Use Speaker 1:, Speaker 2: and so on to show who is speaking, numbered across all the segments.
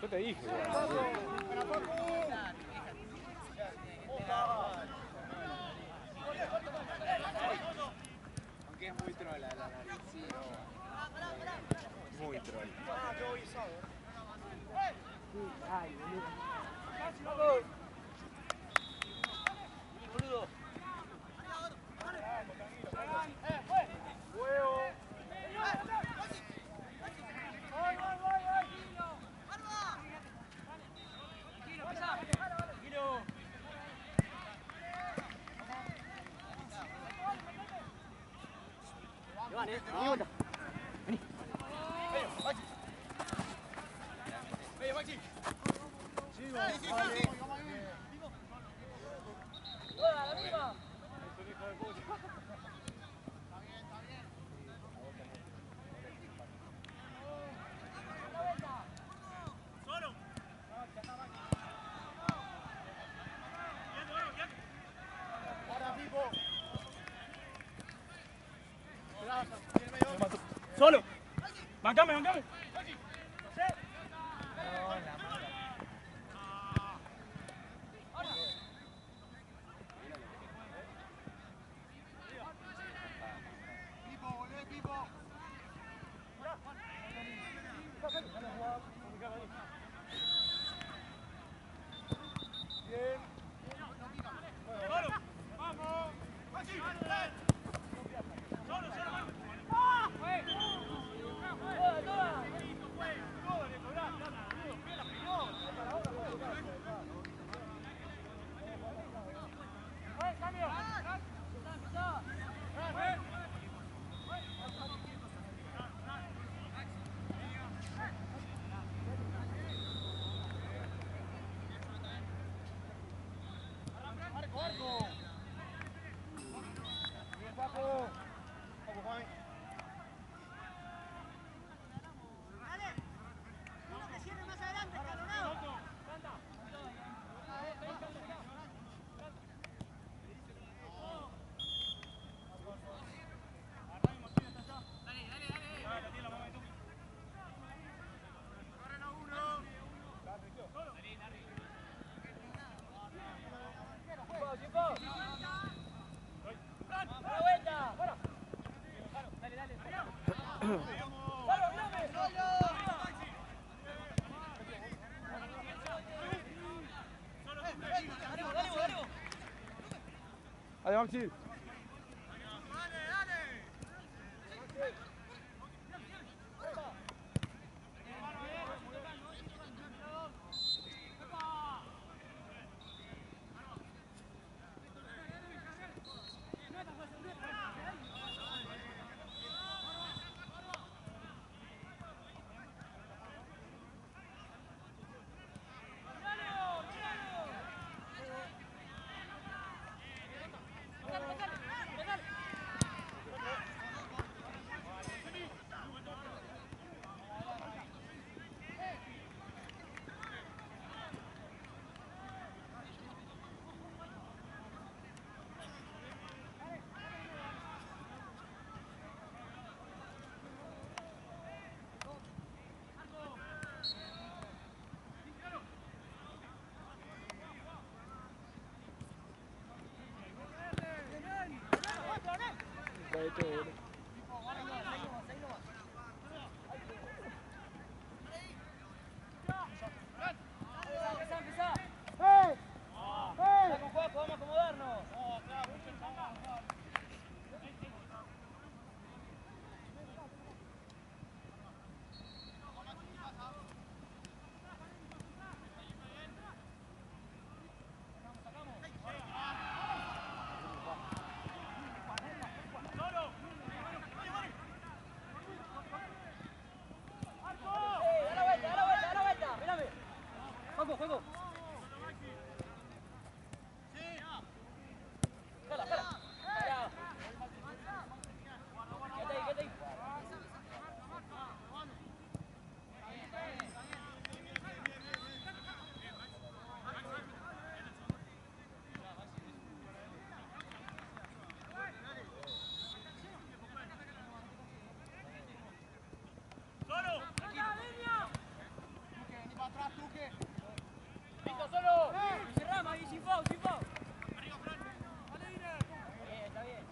Speaker 1: Yo te dije.
Speaker 2: Aunque es muy troll la sí, muy troll.
Speaker 3: Ay,
Speaker 2: Boludo.
Speaker 1: Solo. Bancame, bancame. Allez, Maxi. esto, boludo.
Speaker 3: Vamos a acomodarnos. Juego. Jala. Quédate ahí. Solo. Cerramos ahí, sin foul. Está bien.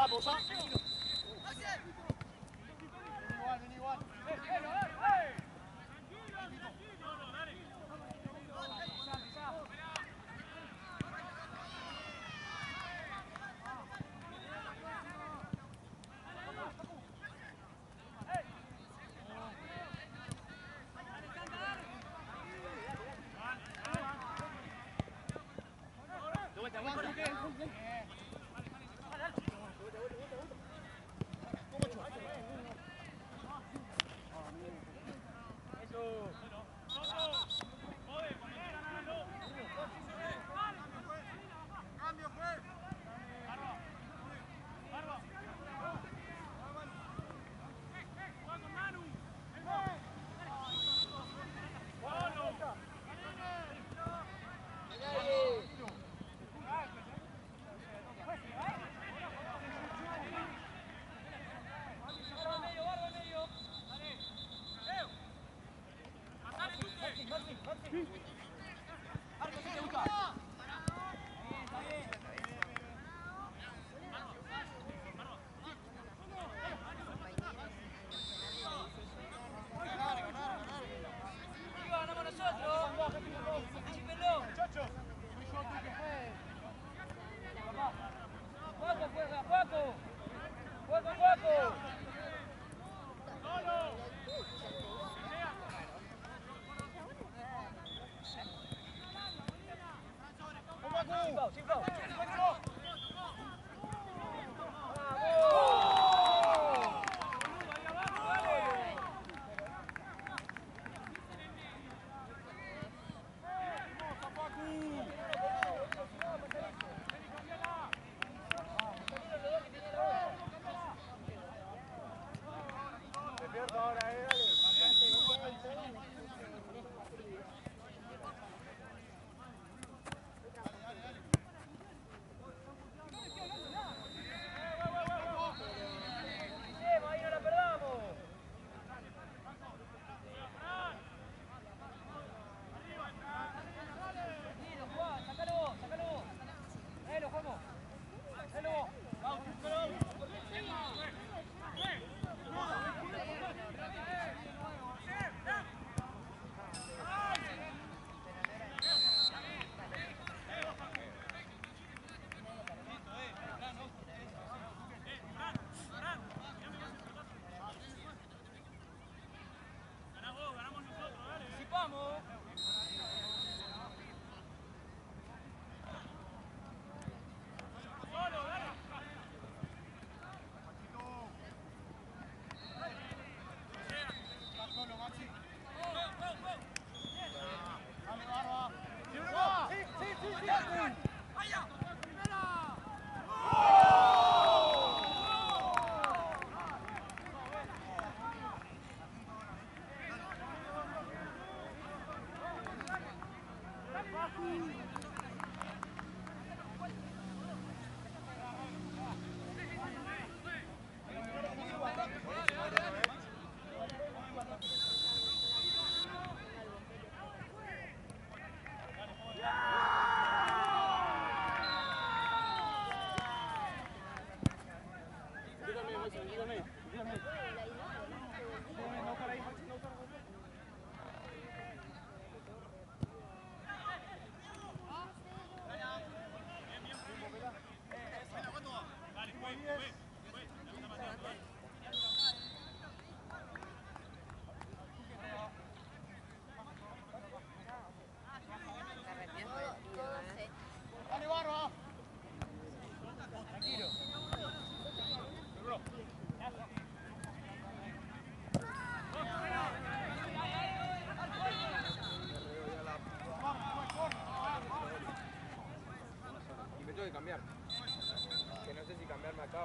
Speaker 4: Bosa. Igual. Sin foul.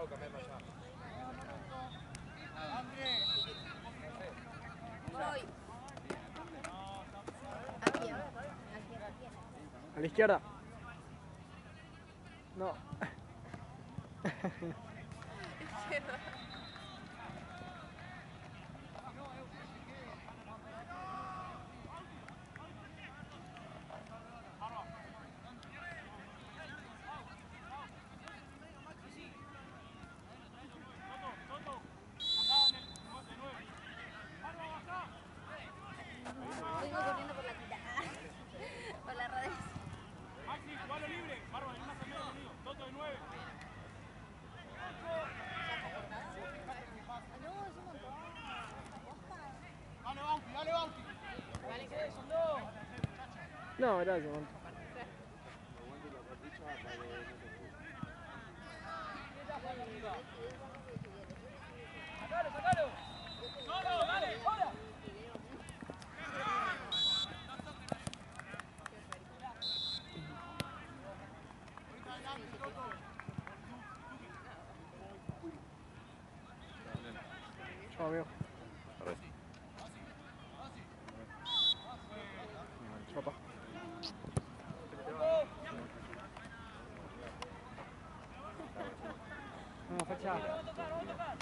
Speaker 2: acá o cambiamos allá?
Speaker 5: Voy. Aquí, aquí.
Speaker 6: A la izquierda. No.
Speaker 5: Vengo corriendo por la quita. Por las redes.
Speaker 1: Maxi, jugalo libre. Marva, hay una salida conmigo. Toto de 9.
Speaker 5: No, es un montón.
Speaker 4: Dale, Bauti, dale, Bauti.
Speaker 3: Dale, que son dos.
Speaker 6: No, gracias, man.
Speaker 3: Sacalo, sacalo. Solo, dale, ahora.
Speaker 6: Chao, amigo. Chapa. No, fecha.
Speaker 3: Vamos a tocar, vamos a tocar.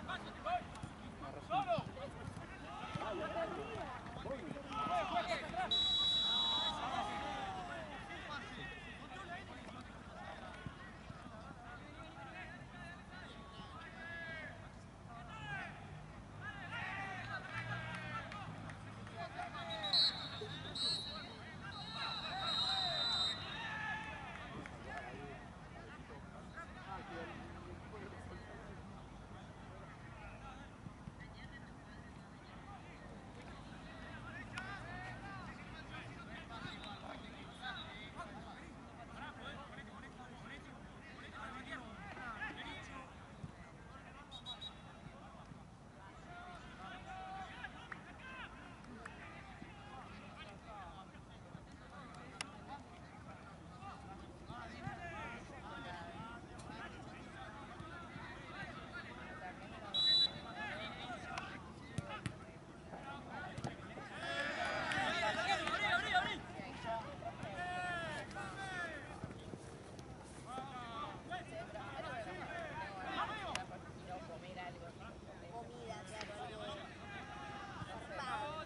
Speaker 5: Comida, claro, algo. Zarpado.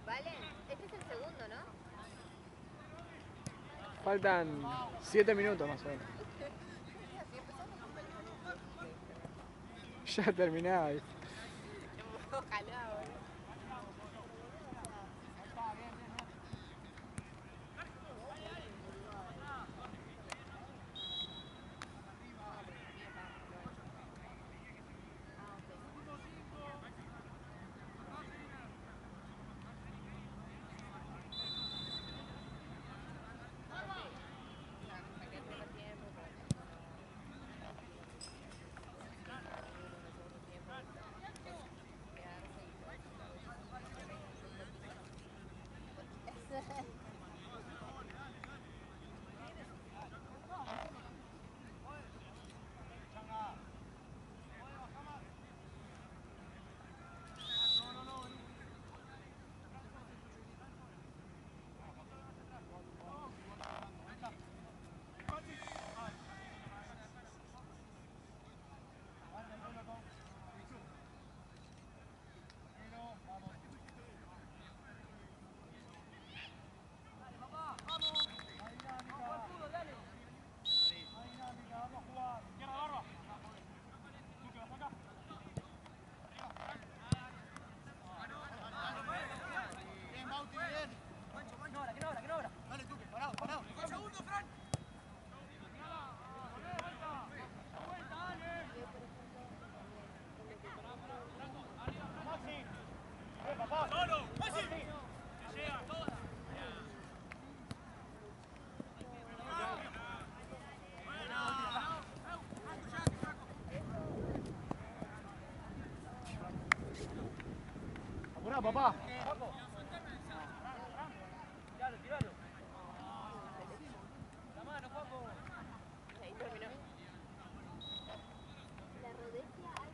Speaker 5: Vale, este es el segundo, ¿no?
Speaker 6: Faltan 7 minutos más o menos. Ya terminaba.
Speaker 5: Ojalá, boludo.
Speaker 4: papá.
Speaker 3: Tiralo, tiralo. La mano, Juanjo.
Speaker 5: Ahí terminó. La rodecia hay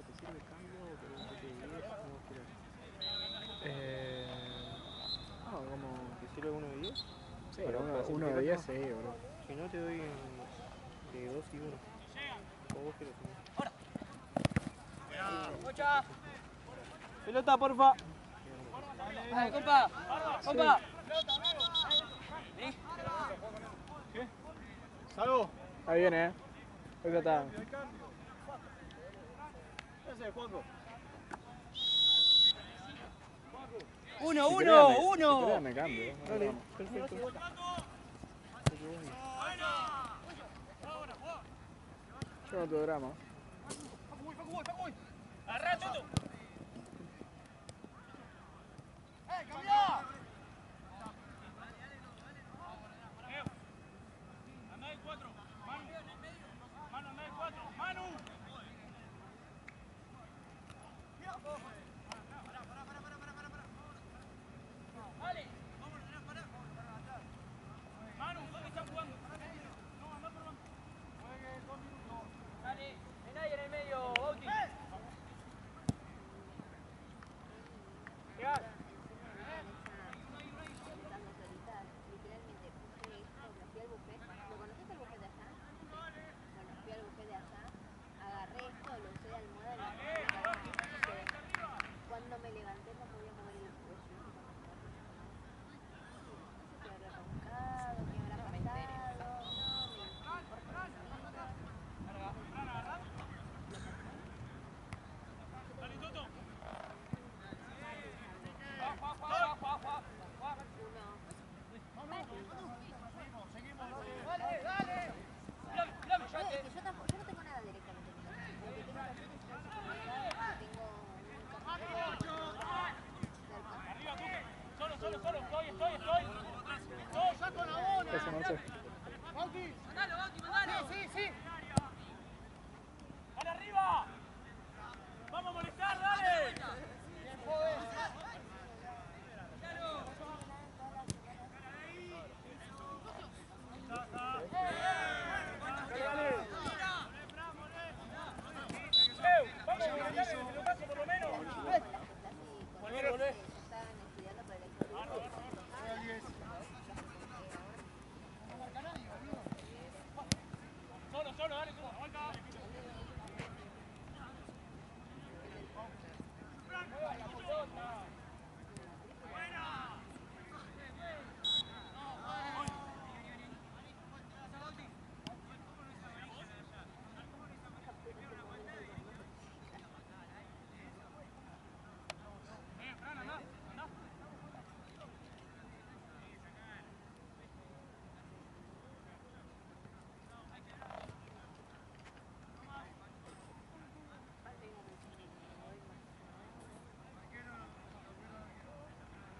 Speaker 6: ¿Te sirve cambio o querés que te diga? ¿Cómo querés? Como...
Speaker 2: ¿Te sirve uno de 10?
Speaker 6: Sí,
Speaker 2: Pero
Speaker 6: uno de 10, sí, bro.
Speaker 2: Si no, te doy de 2 y 1. O vos querés uno.
Speaker 3: Mocha.
Speaker 2: Pelota, porfa.
Speaker 3: Dale, compa. Compa.
Speaker 4: Salgo.
Speaker 6: Ahí viene, Ahí está.
Speaker 4: Ese es Juanjo.
Speaker 3: Uno,
Speaker 6: Si
Speaker 3: uno,
Speaker 6: querés,
Speaker 3: uno.
Speaker 6: Si querés me cambio.
Speaker 2: Dale,
Speaker 6: Vamos.
Speaker 2: perfecto.
Speaker 6: Yo no tengo drama.
Speaker 3: Agarrá, Toto.
Speaker 1: Anda de 4. Manu. Manu, anda de 4. Manu.
Speaker 3: Dale.
Speaker 1: Manu, ¿dónde están jugando? No, anda por banco.
Speaker 3: Dale. No hay nadie en el medio, Bauti. Llegás.
Speaker 5: intentando solitar. Literalmente puse esto, me fui al buffet. ¿Lo conoces el buffet de allá? Bueno, fui al buffet de allá, agarré esto, lo usé de almohada y lo puse. Cuando me levanté no podía mover el cuello. No sé qué habrá roncado, qué habrá pasado. No me importa nada.
Speaker 1: Dale, Toto.
Speaker 5: Yo no tengo nada directamente. Lo que tengo que hacer es seguridad, tengo
Speaker 1: Arriba, Tuque. Solo. Estoy.
Speaker 4: Saco la bola.
Speaker 6: Eso no sé.
Speaker 4: Bauti.
Speaker 3: Mandalo, Bauti, mandalo.
Speaker 4: Sí.
Speaker 1: Dale arriba. Vamos a molestar, dale.
Speaker 4: Bien, joven.
Speaker 1: Vamos a molestar en el pelotazo por lo menos.
Speaker 5: Volver. Estaban estudiando para el examen.
Speaker 1: Solo, dale tú. Aguanta.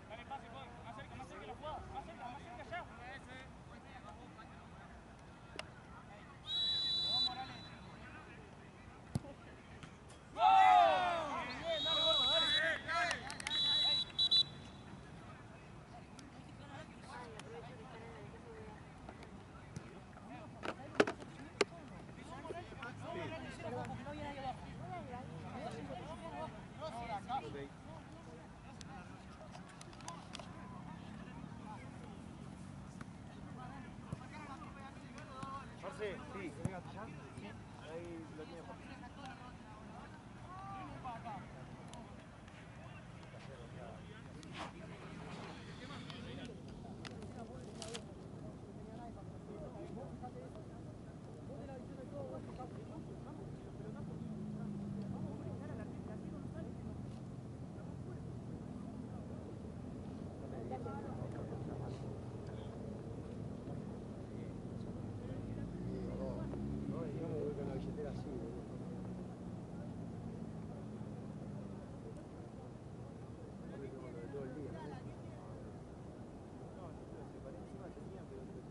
Speaker 1: Dale, pase, Juan. Más cerca la jugada. Más cerca allá. Vamos, Morales. Bien, dale, gordo, dale.
Speaker 2: Marce, sí, que vengas allá. Ahí lo tiene Jorge.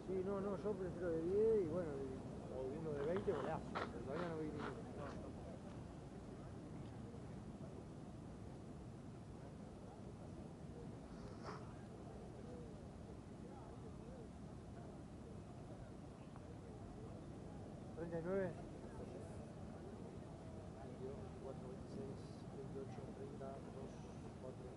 Speaker 7: Sí, no, yo prefiero de 10 y bueno, o uno de 20 golazo, pero todavía no vi ninguno.
Speaker 6: 9.
Speaker 2: 4, 26, 28, 30, 2, 4, 6.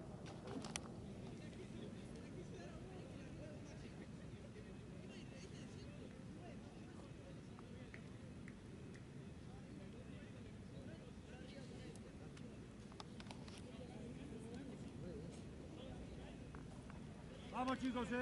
Speaker 2: Vamos chicos, Yo,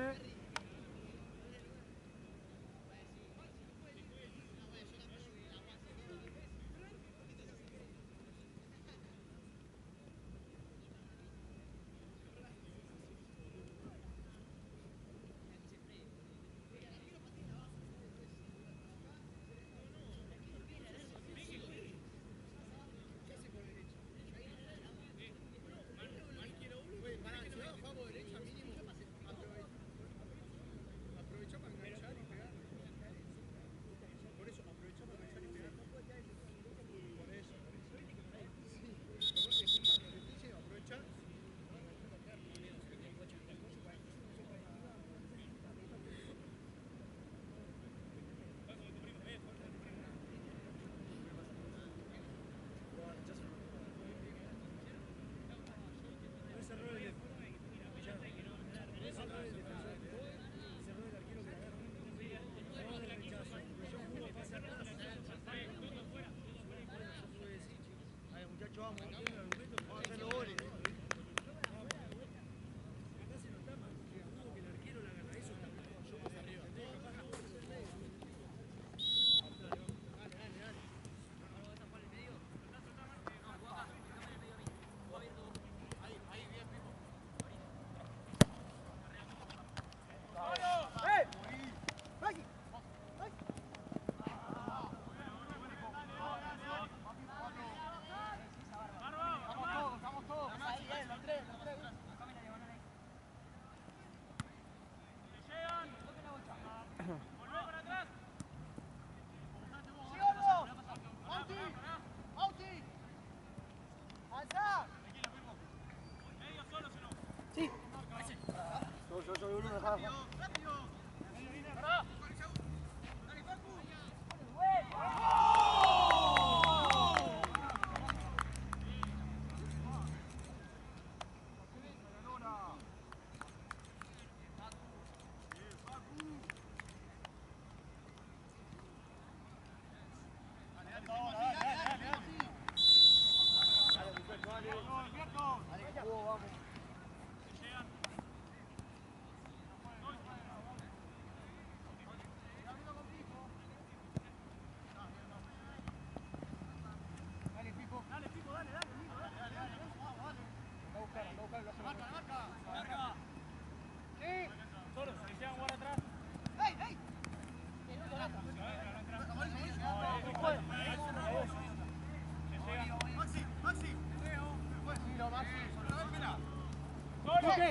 Speaker 2: uno dejaba.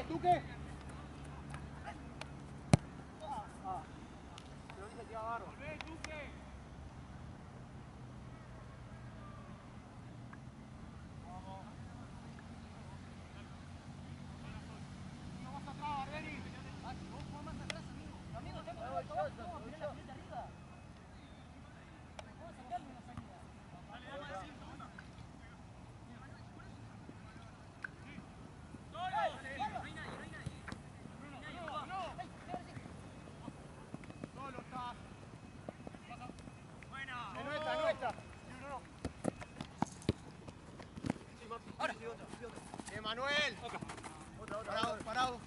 Speaker 2: ¿Tú qué? Manuel. Parado, parado.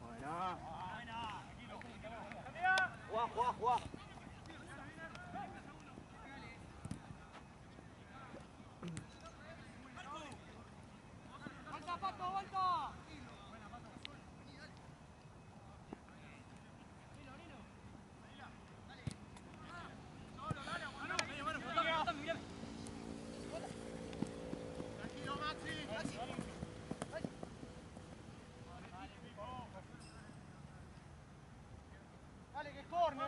Speaker 2: Buena. Juá. ¡Vuelta, Pato, vuelta! Dale, que corne.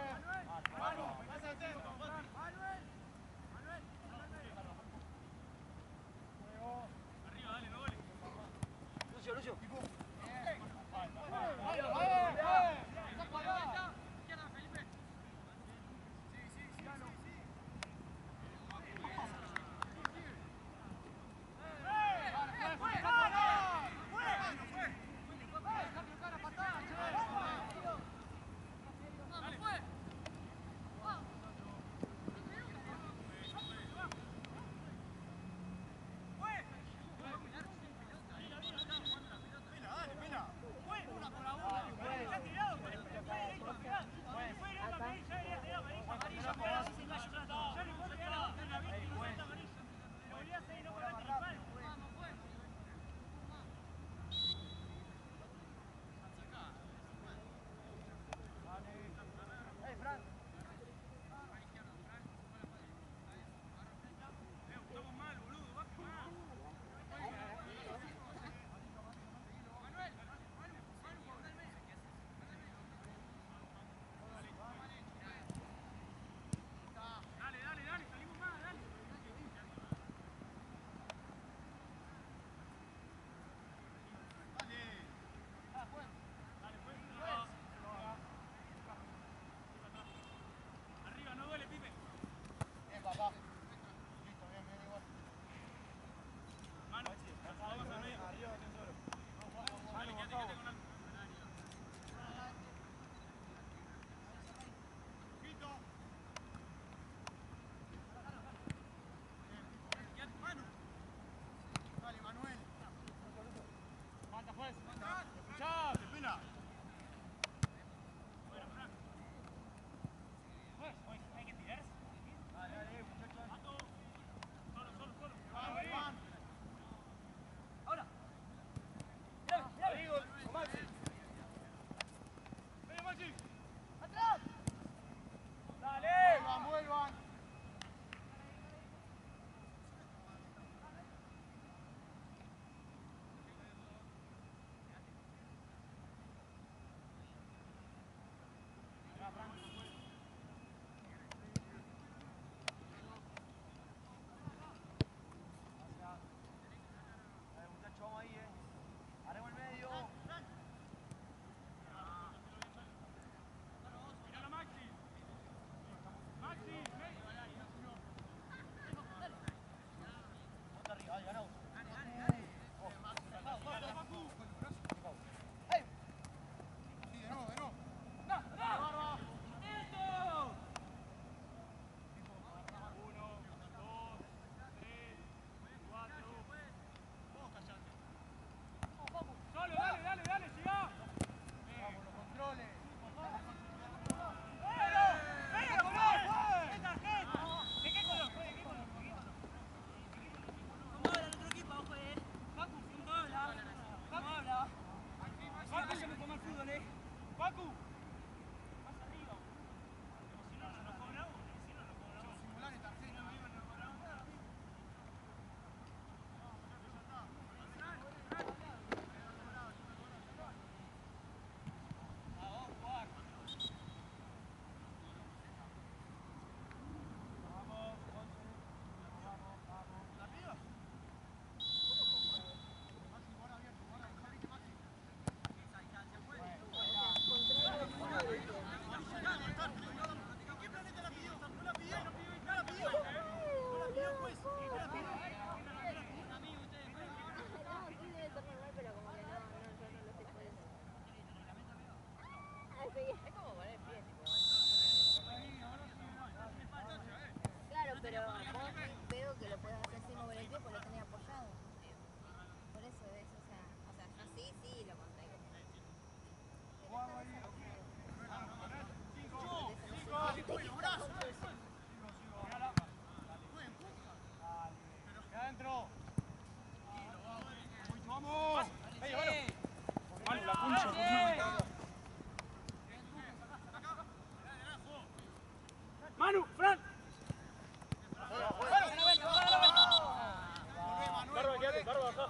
Speaker 1: Carlos, baja.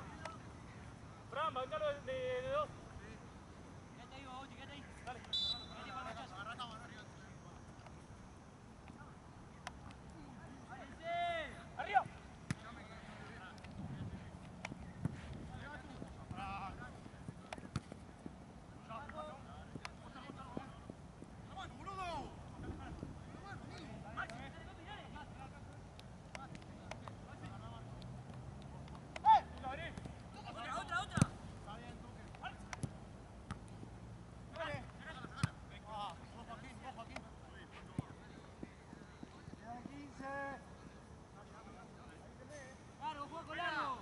Speaker 1: Fran, bancalo de dos.
Speaker 3: Quédate ahí, Bauti, quédate ahí.
Speaker 1: Dale.
Speaker 3: Quédate para el rechazo.
Speaker 1: ¡Arriba!
Speaker 3: Otra, otra. Claro, juega con largo.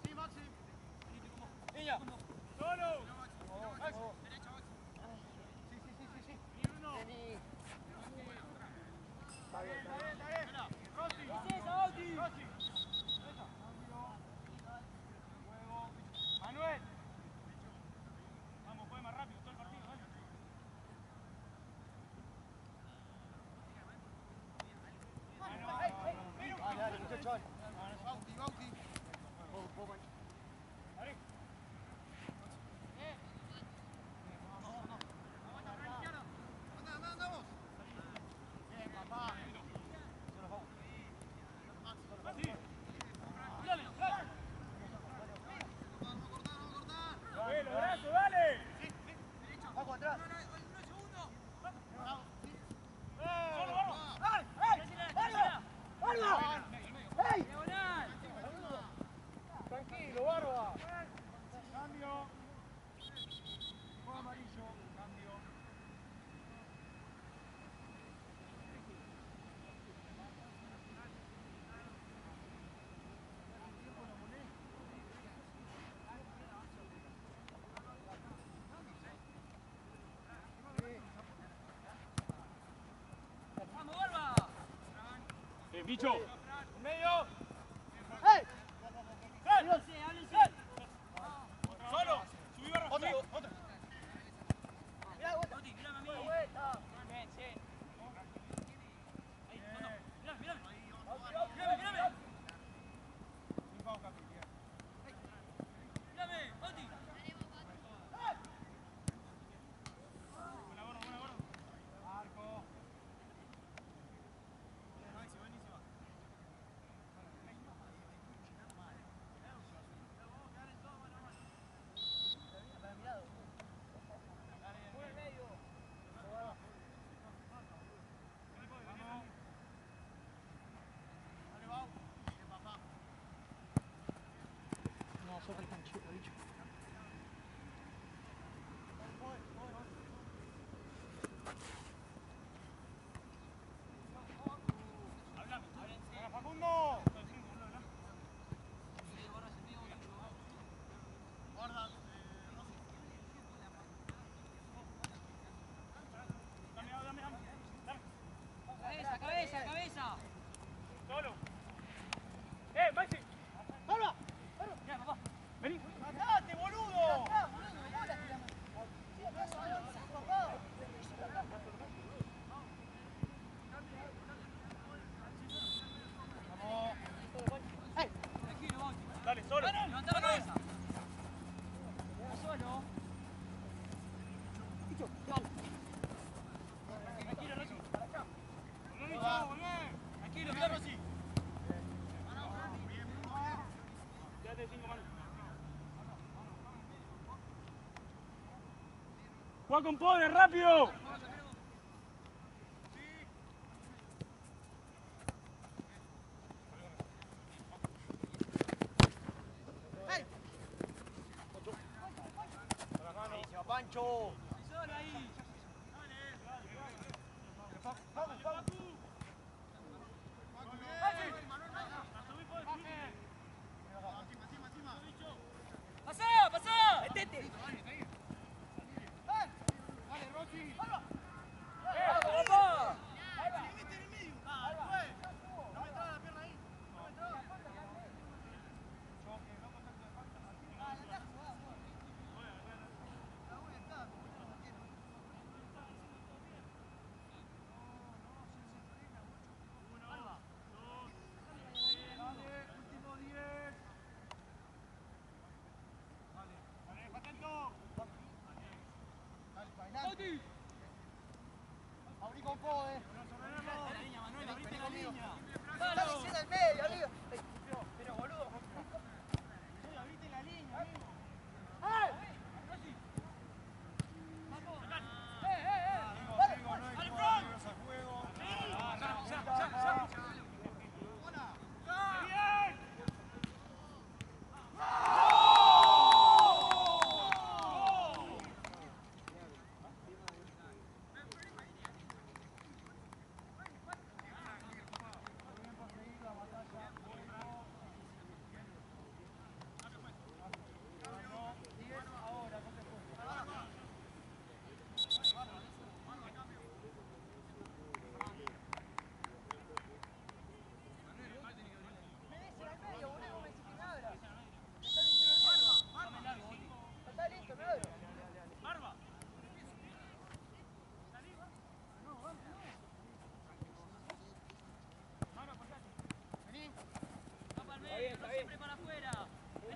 Speaker 4: Sí, Maxi.
Speaker 1: Niña. Solo.
Speaker 3: ¿Qué es eso, Bauti?
Speaker 1: Manuel. Vamos, juegue más rápido todo el partido, dale.
Speaker 2: Dale, muchacho.
Speaker 1: Abrí. Así. Dale, dale. Dale, los brazos, dale.
Speaker 2: Bajo atrás.
Speaker 1: Solo, vamos.
Speaker 3: Diagonal.
Speaker 2: Tranquilo, Barba.
Speaker 1: Cambio. Juego amarillo. Cambio.
Speaker 3: Vamos, Barba.
Speaker 1: Bicho. En medio.
Speaker 4: ¡Hey!
Speaker 3: Háblense, háblense.
Speaker 1: Solo. Subí barra.
Speaker 2: Otro,
Speaker 1: subí.
Speaker 2: otro.
Speaker 3: Bauti, mírame a mí. Bien, sí. Ahí, fondo. Mírame, mírame. Mírame, mírame.
Speaker 1: Sin pausa, Piqué.
Speaker 3: Mírame, Bauti.
Speaker 1: Buena gordo, buena gordo. Marco.
Speaker 6: No, soca el canchito, bicho.
Speaker 1: Hablame. Para Facundo. Dame.
Speaker 3: Cabeza, cabeza, cabeza.
Speaker 1: Solo. Maxi.
Speaker 4: ¡Barba!
Speaker 3: Mira, papá.
Speaker 1: Vení.
Speaker 4: ¡Matate, boludo!
Speaker 3: Tranquilo, Bauti.
Speaker 1: Dale, solo.
Speaker 3: Levanta la cabeza. Está solo. Tranquilo, Rossi. Tranquilo, mira, Rossi.
Speaker 1: Quédate 5 manos. ¡Juega con poder, rápido!
Speaker 2: Ahí se va Pancho.
Speaker 3: Solo ahí. ¡Pasá, pasá! ¡Metete! ¡Vamos, papá!
Speaker 4: Abrí con Code.
Speaker 3: Manuel, abriste la línea.
Speaker 4: Está diciendo el medio, amigo. Pero boludo. Sí, abriste la línea, amigo. ¡Eh!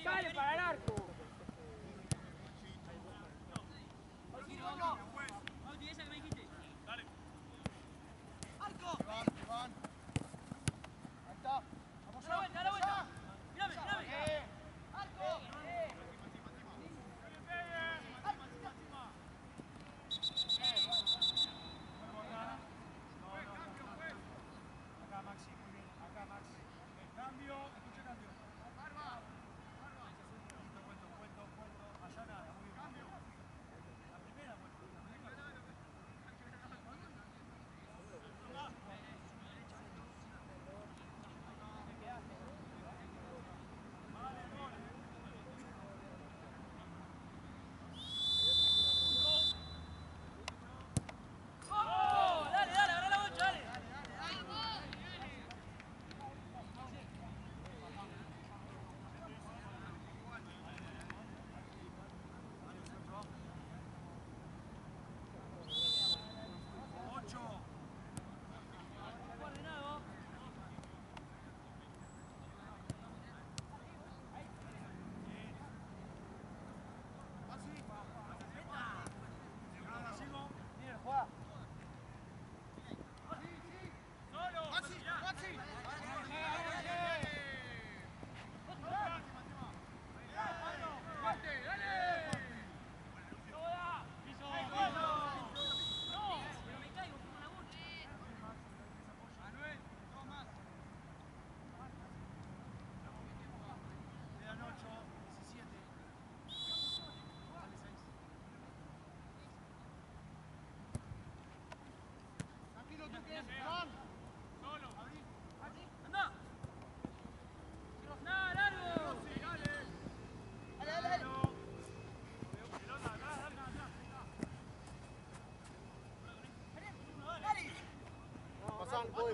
Speaker 3: Sale para el arco.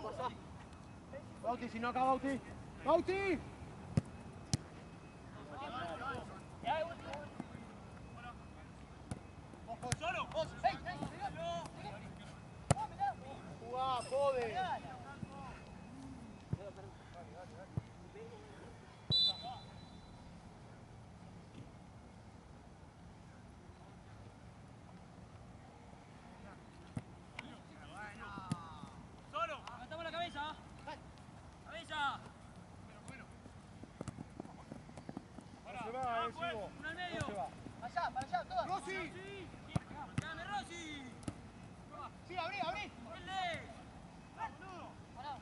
Speaker 2: Pasá. Bauti, si no acá, Bauti. ¡Bauti!
Speaker 4: ¡Solo!
Speaker 2: ¡Jugá, Code!
Speaker 3: Levantamos la cabeza. Cabeza.
Speaker 2: Se va, Sigo.
Speaker 3: Uno al medio.
Speaker 2: Se va.
Speaker 4: Para allá, todos.
Speaker 2: ¡Rossi!
Speaker 3: Dame, Rossi.
Speaker 4: Sí, abrí.
Speaker 3: Denle.
Speaker 4: Pará.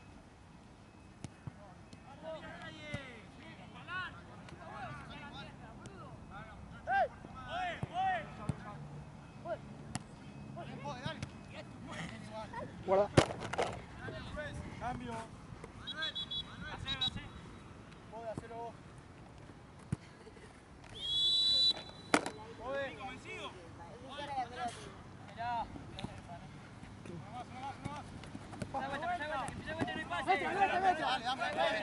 Speaker 3: No mira a nadie. Galán.
Speaker 4: Dale.
Speaker 2: Guarda.
Speaker 1: Cambio.
Speaker 2: Code, hacelo vos.
Speaker 1: Convencido.
Speaker 3: Mirá. Pasa vuelta, no hay pase.
Speaker 4: Dale.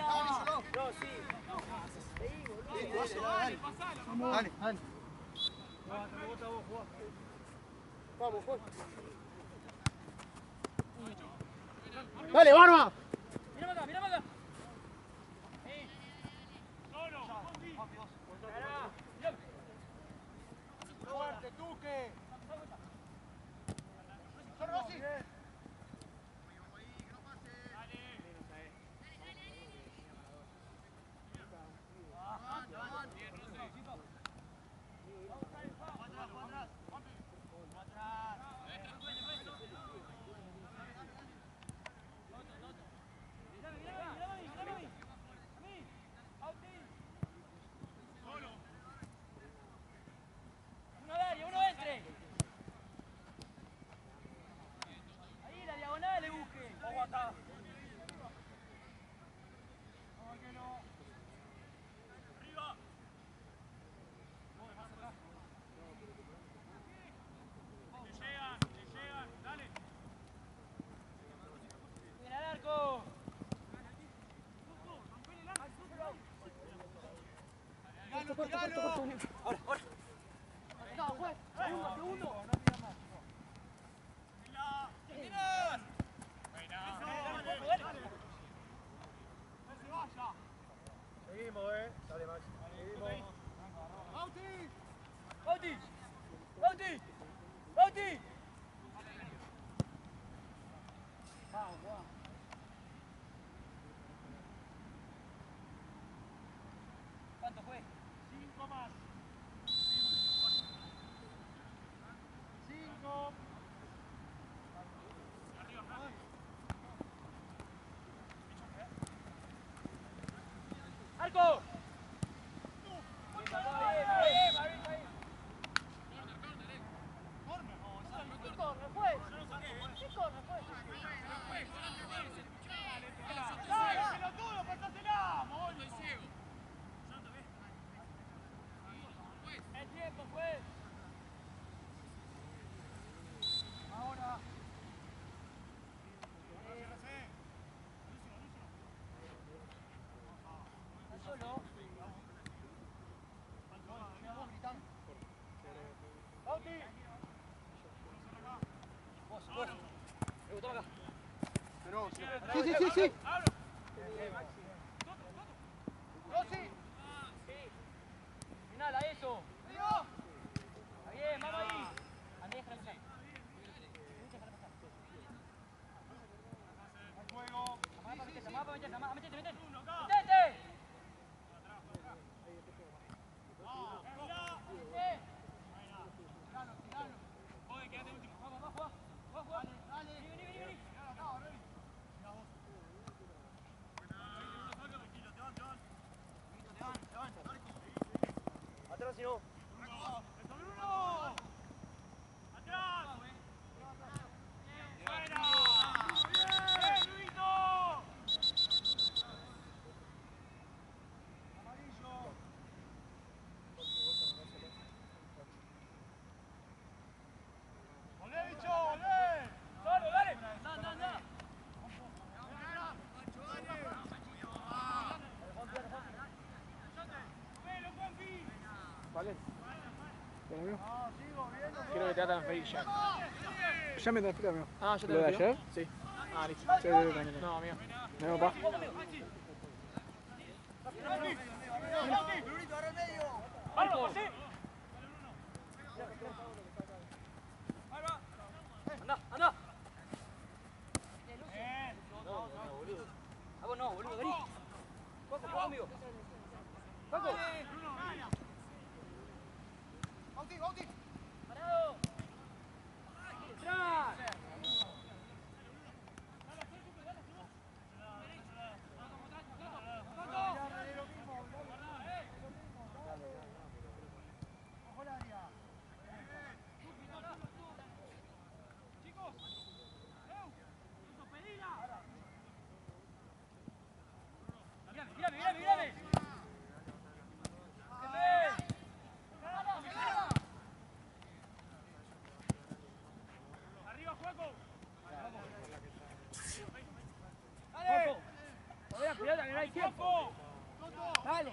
Speaker 2: No, sí.
Speaker 4: Dale.
Speaker 2: Rebota vos, jugá. Vamos, Juan. ¡Dale, Barba!
Speaker 3: Mira para acá.
Speaker 4: Fuerte, Tuque.
Speaker 3: No, juez. Segundo.
Speaker 2: Seguimos, dale, Max. Seguimos.
Speaker 3: Bauti. Bauti. Bauti. Vamos, Juan. ¿Cuánto fue?
Speaker 1: 5 más. 5.
Speaker 3: ¡Arco!
Speaker 1: ¡Dale, pelotudo, pasásela! ¡Mogol!
Speaker 3: ¡El tiempo, juez!
Speaker 1: Ahora.
Speaker 3: ¿Estás solo?
Speaker 1: Bauti.
Speaker 3: Vos. Toma acá.
Speaker 6: Sí.
Speaker 1: Rossi.
Speaker 3: Final, a eso. Está bien, vamos ahí. Andrés, déjala pasar. Déjala pasar.
Speaker 1: Al juego.
Speaker 3: Metete. ¡Metete!
Speaker 1: Oye, quédate último.
Speaker 3: Vamos. Vení.
Speaker 2: Atrás, si no.
Speaker 1: ¡Bruno! ¡Atrás! ¡Fuera! ¡Bien, Luito! Amarillo. ¡Olé, bicho! ¡Olé!
Speaker 3: ¡Solo, dale! ¡Anda!
Speaker 1: ¡Velo, Juanpi!
Speaker 6: Vale. ¿Pero mío?
Speaker 1: No, sigo viendo.
Speaker 6: Quiero que te hagan fake ya. Ya me transfirió, amigo. Ah, ¿ya te
Speaker 2: ¿Lo de
Speaker 6: transfirió?
Speaker 2: ayer?
Speaker 6: Sí. Ah, listo. Sí. No, amigo. No, pa.
Speaker 4: Brunito, ahora el medio.
Speaker 3: ¡Vamos, sí! ¡Anda!
Speaker 1: Bien.
Speaker 3: A vos no, boludo, vení. Juega conmigo. Paco.
Speaker 4: Bauti.
Speaker 3: Parado. ¡Atrás!
Speaker 1: Ojo el área.
Speaker 3: Mírame.
Speaker 1: Arriba, Juaco.
Speaker 3: Paco. Joder, la pelota, que no hay tiempo.
Speaker 1: Juaco.
Speaker 3: Dale.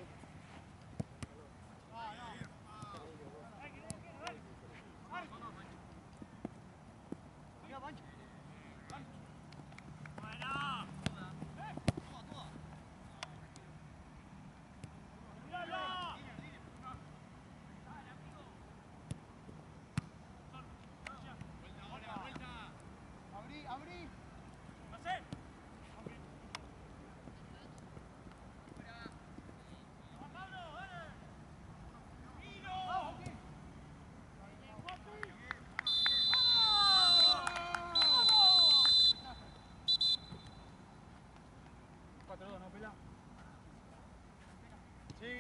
Speaker 4: Abrí.
Speaker 1: Sí.